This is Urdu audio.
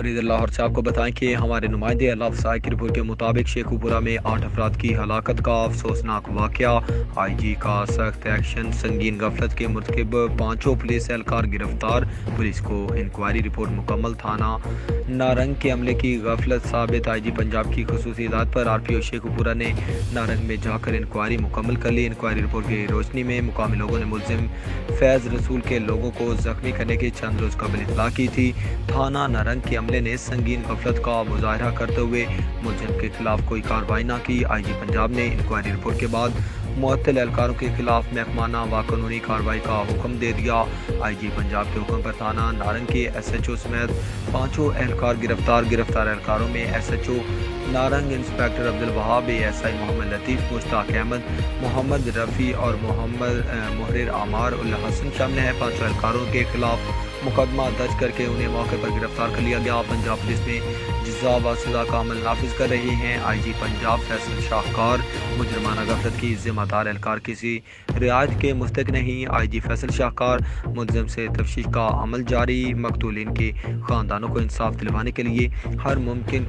فرید لاہور سے آپ کو بتائیں کہ ہمارے نمائندے اللہ فسائے کی رپورٹ کے مطابق شیخوپورہ میں 8 افراد کی ہلاکت کا افسوسناک واقعہ، آئی جی کا سخت ایکشن، سنگین غفلت کے مرتکب 5 پولیس اہلکار گرفتار، پولیس کو انکوائری رپورٹ مکمل، تھانہ نارنگ کے عملے کی غفلت ثابت، آئی جی پنجاب کی خصوصی ہدایت پر آر پی او شیخوپورہ نے نارنگ میں جا کر انکوائری مکمل کر لی۔ انکوائری رپورٹ کی روشنی میں مقامی لوگوں نے ملزم فیض رسول کے لوگوں کو زخمی کرنے کی چند روز قبل اطلاع کی تھی۔ تھانہ نارنگ کے عملے نے سنگین غفلت کا مظاہرہ کرتے ہوئے ملزم کے خلاف کوئی کارروائی نہ کی۔ آئی جی پنجاب نے انکوائری رپورٹ کے بعد معطل اہلکاروں کے خلاف محکمانہ و قانونی کارروائی کا حکم دے دیا۔ آئی جی پنجاب کے حکم پر تھانہ نارنگ کے ایس ایچ او سمیت 5 اہلکار گرفتار اہلکاروں میں S H O Narang inspector Abdulwahab, A S I Mohammad Latif, Mushtaq Ahmed, Mohammad Rafi اور محمد محرر عمار الحسن شامل ہیں۔ 5 اہلکاروں کے خلاف مقدمہ درج کر کے انہیں موقع پر گرفتار کر لیا گیا۔ پنجاب پولیس میں جزا و سزا کا عمل نافذ کر رہی ہیں۔ آئی جی پنجاب فیصل شاہکار، مجرمانہ غفلت کی ذمہ دار اہلکار کسی رعایت کے مستحق نہیں۔ آئی جی فیصل شاہکار، ملزم سے تفتیش کا عمل جاری، مقتولین کے خاندانوں کو انصاف دلوانے کے لیے ہر ممکن